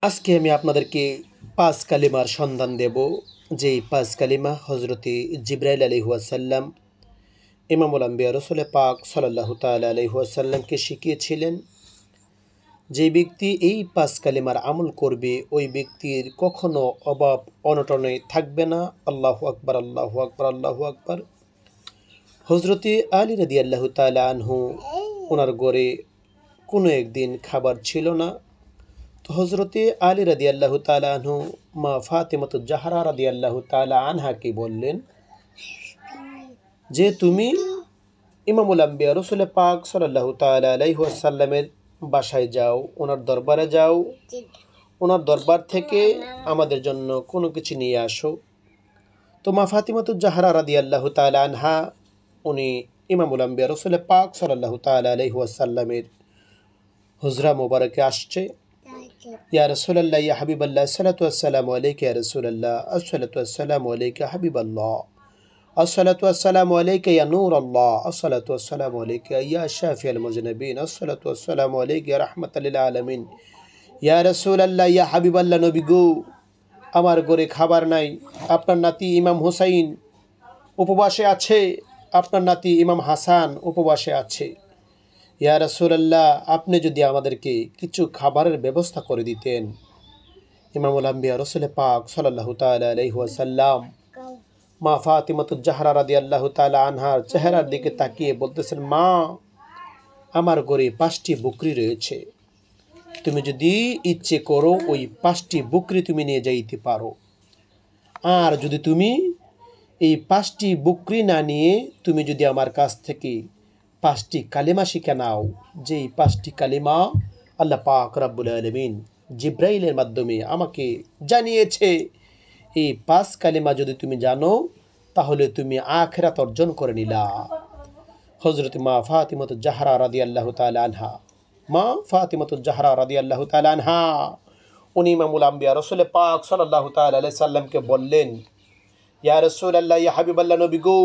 আজকে আমি আপনাদেরকে ৫ কালিমার সন্ধান দেব, যেই ৫ কালিমা হযরতে জিবরাইল আলাইহিস সালাম ইমামুল আম্বিয়া রাসূল পাক সাল্লাল্লাহু তাআলা আলাইহি ওয়াসাল্লামকে শিখিয়েছিলেন। যে ব্যক্তি এই ৫ কালিমার আমল করবে ওই ব্যক্তির কখনো অভাব অনটনে থাকবে না। আল্লাহু আকবার, আল্লাহু আকবার, আল্লাহু আকবার। হযরতে আলী রাদিয়াল্লাহু তাআলা আনহু ওনার ঘরে কোনো একদিন খাবার ছিল না। তো হযরতে আলী রাদিয়াল্লাহু তাআলা আনহু মা ফাতিমাতুজ জাহরা রাদিয়াল্লাহু তাআলা আনহাকে বললেন যে তুমি ইমামুল আম্বিয়া রাসূল পাক সাল্লাল্লাহু তাআলা আলাইহি ওয়াসাল্লামের বাসায় যাও, ওনার দরবারে যাও, ওনার দরবার থেকে আমাদের জন্য কোনো কিছু নিয়ে আসো। তো মা ফাতিমাতুজ জাহরা রাদিয়াল্লাহু তাআলা আনহা উনি ইমামুল আম্বিয়া রাসূল পাক সাল্লাল্লাহু তাআলা আলাইহি ওয়াসাল্লামের হুজরা মোবারকে আসছে। ইয়া রাসূলুল্লাহ, ইয়া হাবিবাল্লাহ, আসসালাতু ওয়াসসালামু আলাইকা ইয়া রাসূলুল্লাহ, আসসালাতু ওয়াসসালামু আলাইকা হাবিবাল্লাহ, আসসালাতু ওয়াসসালামু আলাইকা ইয়া নূরাল্লাহ, আসসালাতু ওয়াসসালামু আলাইকা ইয়া শাফিয়াল মুযনিবিন, আসসালাতু ওয়াসসালামু আলাইকা ইয়া রাহমাতাল লিল আলামিন। ইয়া রাসূলুল্লাহ, ইয়া হাবিবাল্লাহ, নবী গো, আমার ঘরে খাবার নাই, আপনার নাতি ইমাম হুসাইন উপবাসে আছে, আপনার নাতি ইমাম হাসান উপবাসে আছে। ইয়া রাসূলুল্লাহ, আপনি যদি আমাদেরকে কিছু খাবারের ব্যবস্থা করে দিতেন। ইমামুল আম্বিয়া রাসূল পাক সাল্লাল্লাহু তাআলা আলাইহি ওয়াসাল্লাম মা ফাতিমাতুজ জাহরা রাদিয়াল্লাহু তাআলা আনহার চেহারার দিকে তাকিয়ে বলতেছেন, মা, আমার ঘরে ৫টি বকরি রয়েছে, তুমি যদি ইচ্ছে করো ওই ৫টি বকরি তুমি নিয়ে যাইতে পারো। আর যদি তুমি এই ৫টি বকরি না নিয়ে তুমি যদি আমার কাছ থেকে ৫টি কালিমা শিখে নাও, যেই ৫টি কালিমা আল্লাহ পাক রব্বুল আলামিন জিবরাইলের মাধ্যমে আমাকে জানিয়েছে, এই ৫ কালিমা যদি তুমি জানো তাহলে তুমি আখিরাত অর্জন করে নিলা। হযরত মা ফাতিমাতুজ জাহরা রাদিয়াল্লাহু তাআলা আনহা, মা ফাতিমাতুজ জাহরা রাদিয়াল্লাহু তাআলা আনহা উনি ইমামুল আম্বিয়া রাসূল পাক সাল্লাল্লাহু তাআলা আলাইহি সাল্লামকে বললেন, ইয়া রাসূলুল্লাহ, ইয়া হাবিবাল্লাহ, নবী গো,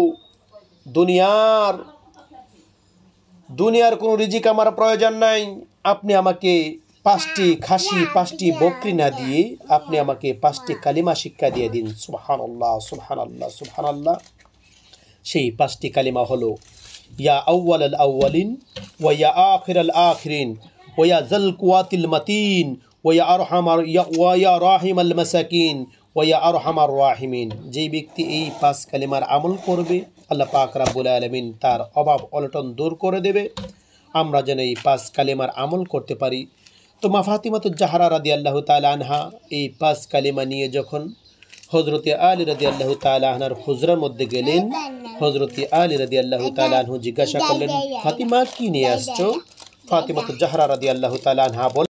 দুনিয়ার কোনো রিজিক আমার প্রয়োজন নাই। আপনি আমাকে ৫টি খাসি, ৫টি বকরি না দিয়ে আপনি আমাকে ৫টি কালিমা শিক্ষা দিয়ে দিন। সুবহানাল্লাহ, সুবহানাল্লাহ, সুবহানাল্লাহ। সেই ৫টি কালিমা হলো, ইয়া আউয়ালাল আউয়ালিন ওয়া ইয়া আখিরাল আখিরিন ওয়া ইয়া যাল কুওয়াতিল মাতিন ওয়া ইয়া রাহিমাল মাসাকিন ওয়া ইয়া আরহামার রাহিমিন। যেই ব্যক্তি এই ৫ কালিমার আমল করবে আল্লাহ পাক রব্বুল আলামিন তার অভাব অনটন দূর করে দেবে। আমরা যেন এই ৫ কালিমার আমল করতে পারি। তো মা ফাতিমাতুজ জাহরা রাদিয়াল্লাহু তাআলা আনহা এই ৫ কালিমা নিয়ে যখন হযরতে আলী রাদিয়াল্লাহু তাআলা আনহার হুজরার মধ্যে গেলেন, হযরতে আলী রাদিয়াল্লাহু তাআলা আনহু জিজ্ঞাসা করলেন, ফাতিমা, কি নিয়ে আসছো? ফাতিমাতুজ জাহরা রাদিয়াল্লাহু তাআলা আনহা